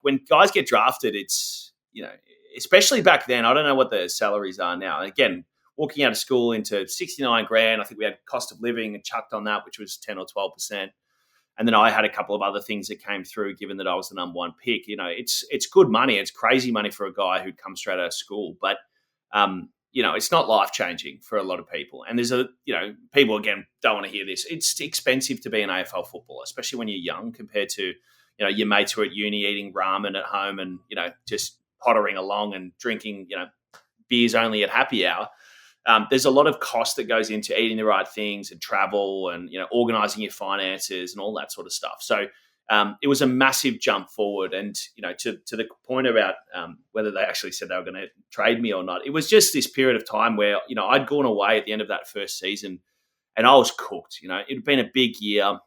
when guys get drafted, it's, especially back then, I don't know what the salaries are now. Again, walking out of school into 69 grand, I think we had cost of living and chucked on that, which was 10 or 12%. And then I had a couple of other things that came through, given that I was the number one pick. It's good money. It's crazy money for a guy who'd come straight out of school. But, it's not life-changing for a lot of people. And there's people, again, don't want to hear this. It's expensive to be an AFL footballer, especially when you're young compared to, your mates who are at uni eating ramen at home and, just pottering along and drinking, beers only at happy hour. There's a lot of cost that goes into eating the right things and travel and, organising your finances and all that sort of stuff. So it was a massive jump forward. And, to the point about whether they actually said they were going to trade me or not, it was just this period of time where, I'd gone away at the end of that first season and I was cooked. It had been a big year,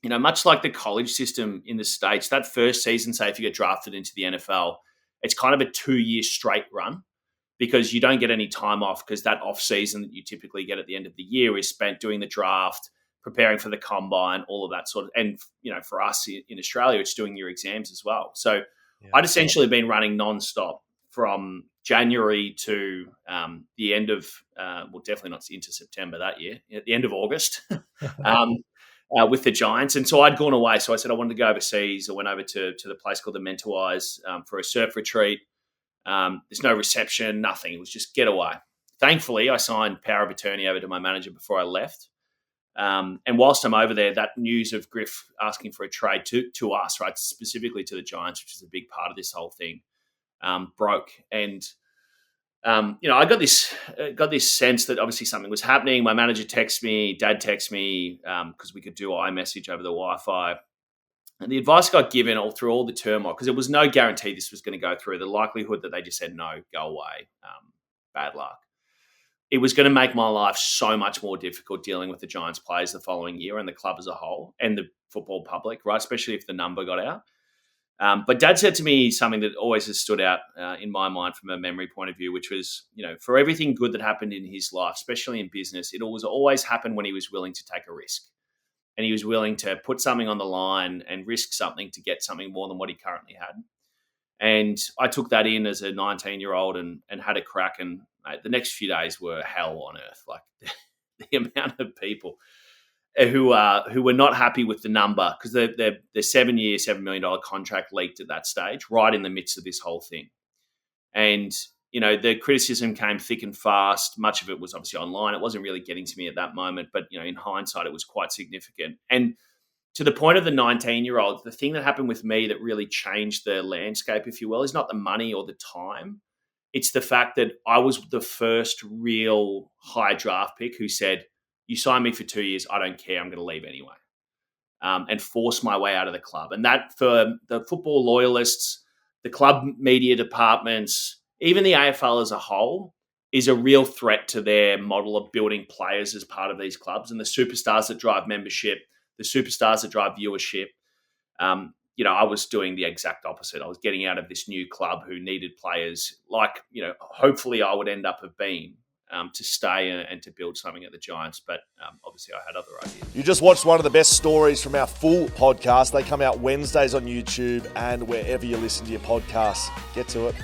much like the college system in the States. That first season, say if you get drafted into the NFL, it's kind of a 2-year straight run, because you don't get any time off, because that off season that you typically get at the end of the year is spent doing the draft, preparing for the combine, all of that sort of, and, for us in Australia, it's doing your exams as well. So I'd essentially been running nonstop from January to the end of, definitely not into September that year, at the end of August with the Giants. And so I'd gone away. So I said I wanted to go overseas. I went over to the place called the Mentawais for a surf retreat. There's no reception, nothing. It was just get away. Thankfully, I signed power of attorney over to my manager before I left. And whilst I'm over there, that news of Griff asking for a trade to us, right, specifically to the Giants, which is a big part of this whole thing, broke. And, I got this sense that obviously something was happening. My manager texted me, dad texted me, because we could do iMessage over the Wi-Fi. And the advice I got given all through all the turmoil, because there was no guarantee this was going to go through, the likelihood that they just said, no, go away, bad luck. It was going to make my life so much more difficult dealing with the Giants players the following year and the club as a whole and the football public, right, especially if the number got out. But Dad said to me something that always has stood out in my mind from a memory point of view, which was, for everything good that happened in his life, especially in business, it always happened when he was willing to take a risk. And he was willing to put something on the line and risk something to get something more than what he currently had. And I took that in as a 19-year-old and had a crack. And the next few days were hell on earth. Like the amount of people who were not happy with the number, because the 7-year, $7 million contract leaked at that stage, right in the midst of this whole thing. And the criticism came thick and fast. Much of it was obviously online. It wasn't really getting to me at that moment, but, in hindsight, it was quite significant. And to the point of the 19-year-old, the thing that happened with me that really changed the landscape, if you will, is not the money or the time. It's the fact that I was the first real high draft pick who said, you sign me for 2 years, I don't care, I'm going to leave anyway, and force my way out of the club. And that, for the football loyalists, the club media departments, even the AFL as a whole, is a real threat to their model of building players as part of these clubs and the superstars that drive membership, the superstars that drive viewership. I was doing the exact opposite. I was getting out of this new club who needed players like, hopefully I would end up have been to stay and to build something at the Giants. But obviously I had other ideas. You just watched one of the best stories from our full podcast. They come out Wednesdays on YouTube and wherever you listen to your podcasts. Get to it.